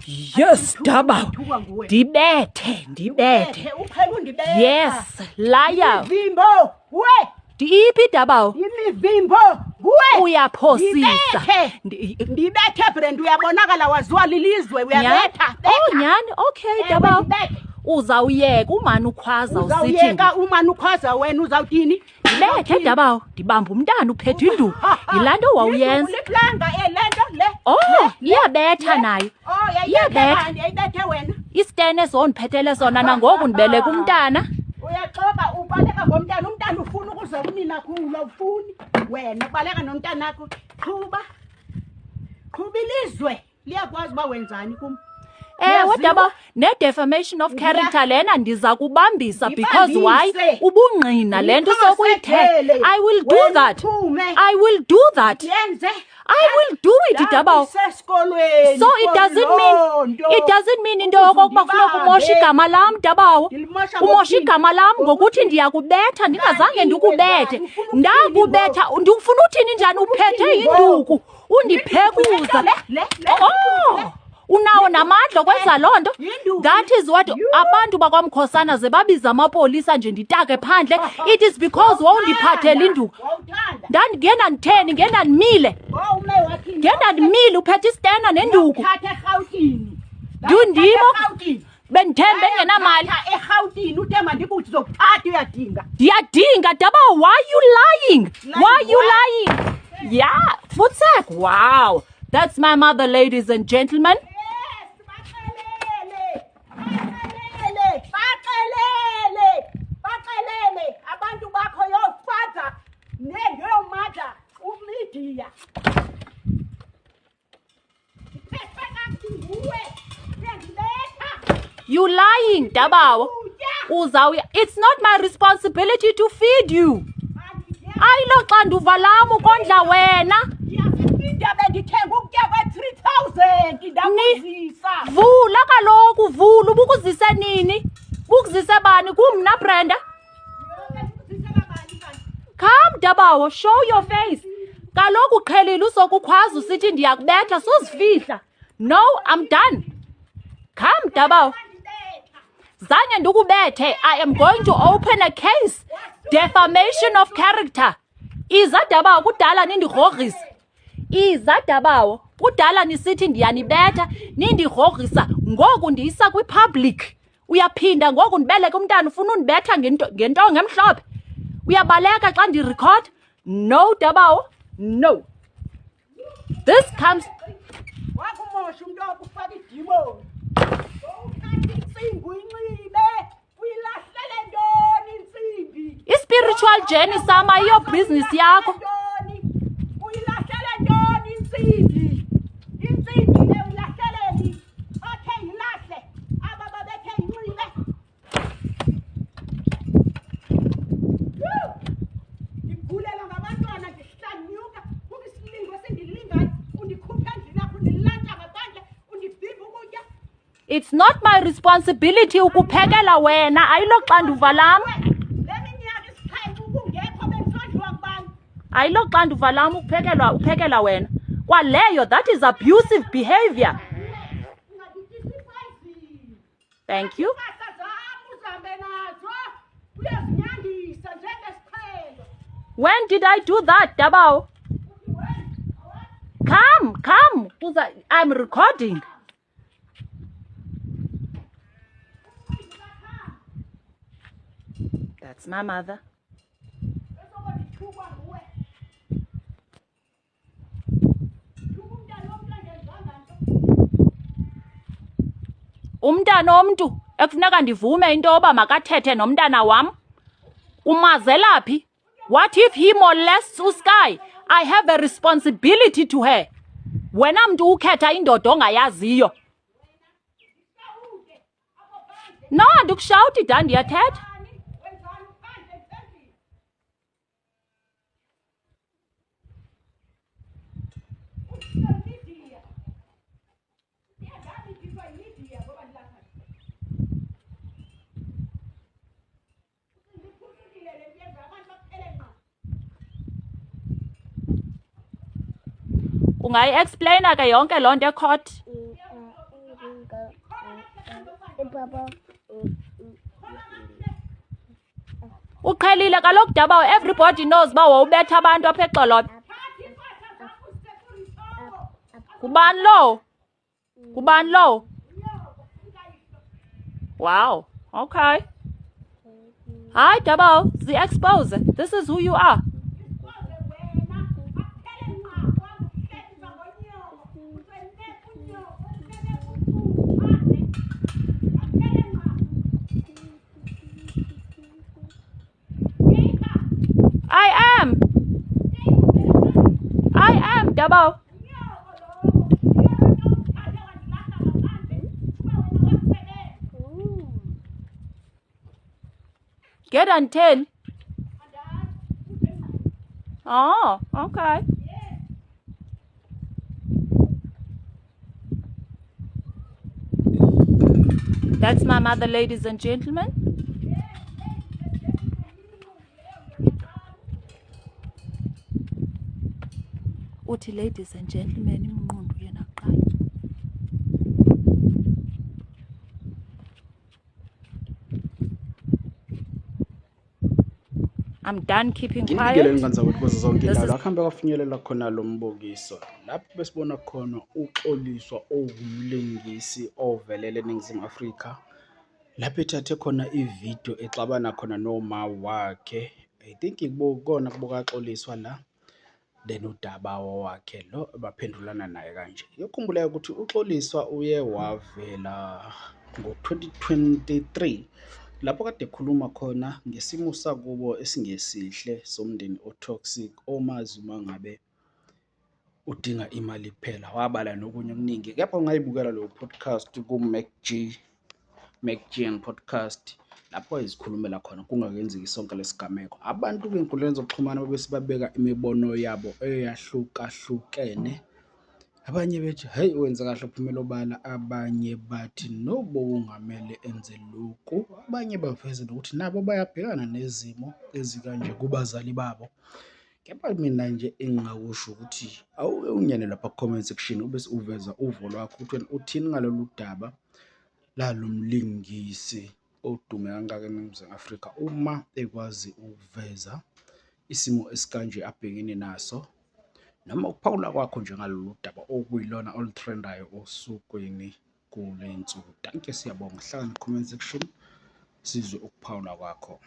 Yes, Daba. Ndibethe. Uphela undibetha. Yes, liar. Imivimbo, we. Ndiphi Daba? Imivimbo, we. Uyaphosisa. Ndibethe Brenda, uyabonakala waziwa lilizwe, uyabetha. Oh, nyani? Okay, Daba. Uzawuyeka umani ukhwaza usithi. Uzawuyeka umani ukhwaza wena uzawuthini? Ndibethe Daba, ndibamba umntana uphethe induku. Yilaa wawuyenza. Liplanga lento le. Oh, iyabetha nayo. Oh, yayibethe wena. Istene zondiphethele sona nangoku ndibeleka umntana. Uyaxoka ubaleka ngomntana, umntana ufuna ukuze unina khula ufuni. Wena ubaleka nomntanakho. Qhuba ilizwe. Liyakwazi uba wenzani kum. Daba, ne-defamation of character lena ndiza kubambisa because why? Ubungqina le nto sokuyithetha. I will do that. I will do that. I will do it, Daba. So it doesn't mean into yokokuba kufuneka umoshe igama lam, Daba. Umoshe igama lam ngokuthi ndiyakubetha ndingazange ndikubethe. Ndakubetha ndifuna uthini njani uphethe induku undiphekuza. Oh! Unawo namandla kwenza loo nto. That is what abantu bakwamkhosana ze babiza amapolisa nje nditake phandle. It is because wawundiphathela induku. Ngena nditheni, ngena ndimile. Ngena ndimile uphethe istena nenduku. Ndundimo bendithembe engenamali. eRhawutini uthemba ndikuthi zokuthatha uyadinga. Ndiyadinga Daba, why you lying? Why you lying? Yeah, Futsek. Wow. That's my mother, ladies and gentlemen. Abantu bakho yofatha neyomada umedia. You lying, Daba. It's not my responsibility to feed you. Ayilo xanduva lam ukondla wena. Vula kaloku, vula. Ubukuzise nini? Bukuzise bani? Kumna Brenda? Come Daba, show your face. Kaloku qhelile usokukhwaza usithi ndiyakubetha sozifihla. No, I'm done. Come Daba. Zange ndikubethe. I am going to open a case. Defamation of character. Iza Daba kudala nindigrogrisa. Iza Daba kudala nisithi ndiyanibetha nindigrogrisa ngoku ndiyisa kwi-public. Uyaphinda ngoku ndibeleka umntana ufuna undibetha ngentonga emhlophe. Uyabaleka xa ndirecord? No Daba, no. This comes wakumosha umuntu okufaka idimoni. Uthatha insimbi uyinxibe uyilahlele ntoni insimbi? I-spiritual journey sama iyo business yakho. Uyilahlele ntoni insimbi? Insimbi le uyilahleleni. Othe yilahle aba babethe yinxibe. Ngigulela ngabantwana ndihlanyuka kubisilingo sindililingayo undikhupha endlini yakho undilanta ngaphandle undibhibha ukutya. It's not my responsibility ukuphekela wena, ayilo xanduva lam. Leminyaka isithathu ukungekho bensondliwa kubani? Ayilo xanduva lam uphekela wena. Kwaleyo, that is abusive behavior. Thank you. When did I do that, Daba? Come. I'm recording. That's my mother. Umntana omntu ekufuneka ndivume into yoba makathethe nomntana wam. Umazela phi? What if he molests uSky? I have a responsibility to her. Wena mntu ukhetha indoda ongayaziyo. No, andikushawuti da ndiyathetha. Ungayi-explaina ke yonke loo nto ecourt? Uqhelile kaloku Dabawo, everybody knows uba wawubetha abantu apha eXolobe. Kubani lo? Kubani lo? Wow, okay. Hi Dabawo, zi-expose. This is who you are. I am Dabawo. Get on 10. Oh, okay. That's my mother, ladies and gentlemen. Uthi ladies and gentlemen, imnqundu yena kuqala. I'm done keeping quiet. Kuzo zonke indawo akuhambe kwafinyelela khona lo mbukiso lapho besibona khona uXoliswa ongumlingisi ovelele eNingizimu Afrika lapho ethathe khona ivideo exabana khona noma wakhe. I think kubona kubuka Xoliswa la then uDabawo wakhe lo baphendulana naye kanje. Ngikhumbula ukuthi uXoliswa uye wavela ngo-2023 lapho kade ekhuluma khona ngesimo sakubo esingesihle somndeni otoxic omazi uma ngabe udinga imali kuphela. Wabala nokunye okuningi, kepha ungayibukela lo podcast ku-MacG podcast lapho ezikhulumela khona kungakenzeki sonke lesigameko. Abantu kwinkundleni zokuxhumana bese babeka imibono yabo eyahlukahlukene. Abanye bethi hey wenza kahle uphumela obala, abanye bathi no bokungamele enze lokhu, abanye baveze nokuthi nabo bayabhekana nezimo ezikanje kubazali babo. Kepha mina nje engingakusho ukuthi awunyene lapha comment section ubese uveza uvo lwakho ukuthi uthini ngalolu daba lalo mlingisi odume kangaka eNingizimu Afrika uma ekwazi ukuveza isimo esikanje abhekene naso, noma ukuphawula kwakho nje ngalolu daba okuyilona olutrendayo osukwini kule nsuku. Danke, siyabonga. Hlala ne-comment section sizwe ukuphawula kwakho.